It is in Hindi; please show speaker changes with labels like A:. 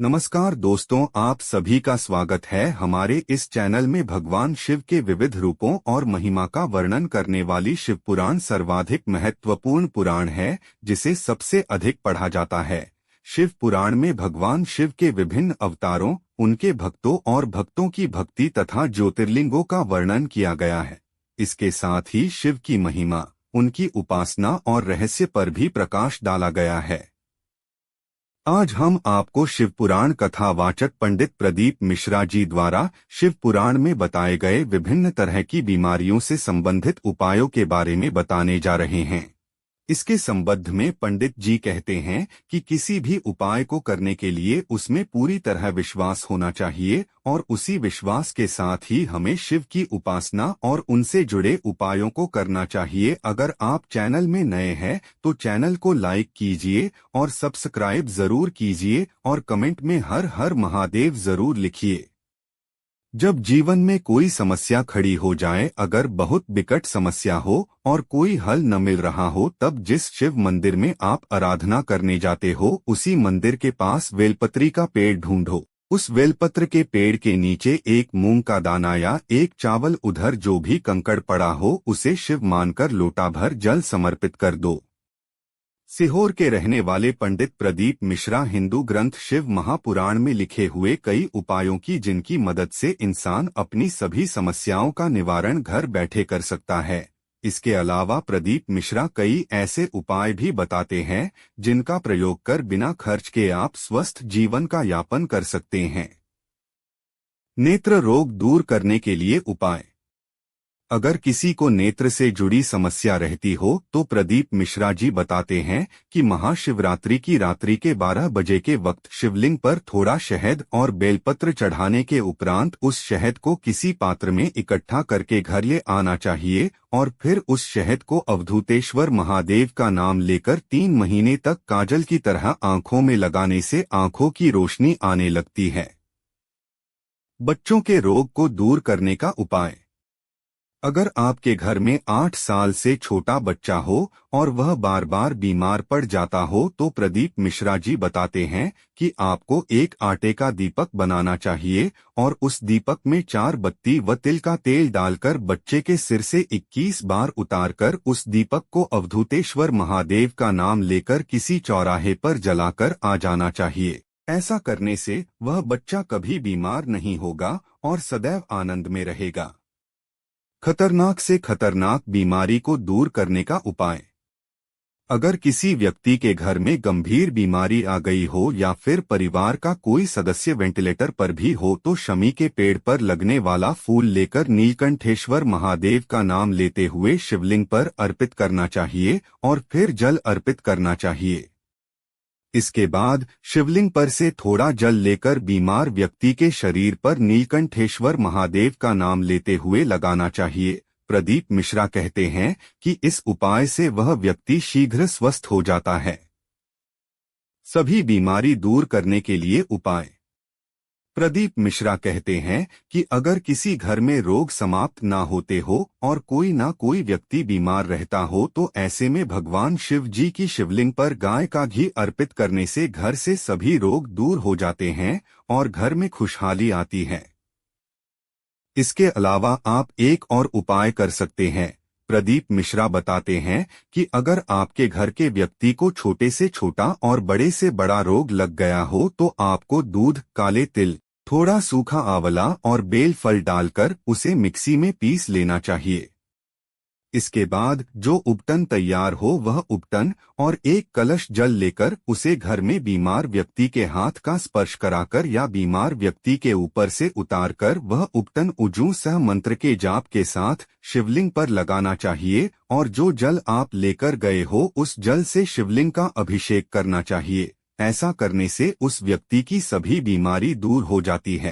A: नमस्कार दोस्तों, आप सभी का स्वागत है हमारे इस चैनल में। भगवान शिव के विविध रूपों और महिमा का वर्णन करने वाली शिव पुराण सर्वाधिक महत्वपूर्ण पुराण है, जिसे सबसे अधिक पढ़ा जाता है। शिव पुराण में भगवान शिव के विभिन्न अवतारों, उनके भक्तों और भक्तों की भक्ति तथा ज्योतिर्लिंगों का वर्णन किया गया है। इसके साथ ही शिव की महिमा, उनकी उपासना और रहस्य पर भी प्रकाश डाला गया है। आज हम आपको शिव पुराण कथावाचक पंडित प्रदीप मिश्रा जी द्वारा शिव पुराण में बताए गए विभिन्न तरह की बीमारियों से संबंधित उपायों के बारे में बताने जा रहे हैं। इसके संबंध में पंडित जी कहते हैं कि किसी भी उपाय को करने के लिए उसमें पूरी तरह विश्वास होना चाहिए और उसी विश्वास के साथ ही हमें शिव की उपासना और उनसे जुड़े उपायों को करना चाहिए। अगर आप चैनल में नए हैं तो चैनल को लाइक कीजिए और सब्सक्राइब जरूर कीजिए और कमेंट में हर हर महादेव जरूर लिखिए। जब जीवन में कोई समस्या खड़ी हो जाए, अगर बहुत विकट समस्या हो और कोई हल न मिल रहा हो, तब जिस शिव मंदिर में आप आराधना करने जाते हो, उसी मंदिर के पास बेलपत्री का पेड़ ढूंढो। उस बेलपत्र के पेड़ के नीचे एक मूंग का दाना या एक चावल, उधर जो भी कंकड़ पड़ा हो, उसे शिव मानकर लोटा भर जल समर्पित कर दो। सीहोर के रहने वाले पंडित प्रदीप मिश्रा हिंदू ग्रंथ शिव महापुराण में लिखे हुए कई उपायों की, जिनकी मदद से इंसान अपनी सभी समस्याओं का निवारण घर बैठे कर सकता है। इसके अलावा प्रदीप मिश्रा कई ऐसे उपाय भी बताते हैं जिनका प्रयोग कर बिना खर्च के आप स्वस्थ जीवन का यापन कर सकते हैं। नेत्र रोग दूर करने के लिए उपाय। अगर किसी को नेत्र से जुड़ी समस्या रहती हो तो प्रदीप मिश्रा जी बताते हैं कि महाशिवरात्रि की रात्रि के 12 बजे के वक्त शिवलिंग पर थोड़ा शहद और बेलपत्र चढ़ाने के उपरांत उस शहद को किसी पात्र में इकट्ठा करके घर ले आना चाहिए और फिर उस शहद को अवधूतेश्वर महादेव का नाम लेकर 3 महीने तक काजल की तरह आंखों में लगाने से आंखों की रोशनी आने लगती है। बच्चों के रोग को दूर करने का उपाय। अगर आपके घर में 8 साल से छोटा बच्चा हो और वह बार बार बीमार पड़ जाता हो, तो प्रदीप मिश्रा जी बताते हैं कि आपको एक आटे का दीपक बनाना चाहिए और उस दीपक में 4 बत्ती व तिल का तेल डालकर बच्चे के सिर से 21 बार उतारकर उस दीपक को अवधूतेश्वर महादेव का नाम लेकर किसी चौराहे पर जलाकर आ जाना चाहिए। ऐसा करने से वह बच्चा कभी बीमार नहीं होगा और सदैव आनंद में रहेगा। खतरनाक से खतरनाक बीमारी को दूर करने का उपाय। अगर किसी व्यक्ति के घर में गंभीर बीमारी आ गई हो या फिर परिवार का कोई सदस्य वेंटिलेटर पर भी हो, तो शमी के पेड़ पर लगने वाला फूल लेकर नीलकंठेश्वर महादेव का नाम लेते हुए शिवलिंग पर अर्पित करना चाहिए और फिर जल अर्पित करना चाहिए। इसके बाद शिवलिंग पर से थोड़ा जल लेकर बीमार व्यक्ति के शरीर पर नीलकंठेश्वर महादेव का नाम लेते हुए लगाना चाहिए। प्रदीप मिश्रा कहते हैं कि इस उपाय से वह व्यक्ति शीघ्र स्वस्थ हो जाता है। सभी बीमारी दूर करने के लिए उपाय। प्रदीप मिश्रा कहते हैं कि अगर किसी घर में रोग समाप्त ना होते हो और कोई ना कोई व्यक्ति बीमार रहता हो, तो ऐसे में भगवान शिव जी की शिवलिंग पर गाय का घी अर्पित करने से घर से सभी रोग दूर हो जाते हैं और घर में खुशहाली आती है। इसके अलावा आप एक और उपाय कर सकते हैं। प्रदीप मिश्रा बताते हैं कि अगर आपके घर के व्यक्ति को छोटे से छोटा और बड़े से बड़ा रोग लग गया हो, तो आपको दूध, काले तिल, थोड़ा सूखा आंवला और बेल फल डालकर उसे मिक्सी में पीस लेना चाहिए। इसके बाद जो उपटन तैयार हो, वह उपटन और एक कलश जल लेकर उसे घर में बीमार व्यक्ति के हाथ का स्पर्श कराकर या बीमार व्यक्ति के ऊपर से उतारकर वह उपटन उजू सह मंत्र के जाप के साथ शिवलिंग पर लगाना चाहिए और जो जल आप लेकर गए हो, उस जल से शिवलिंग का अभिषेक करना चाहिए। ऐसा करने से उस व्यक्ति की सभी बीमारी दूर हो जाती है।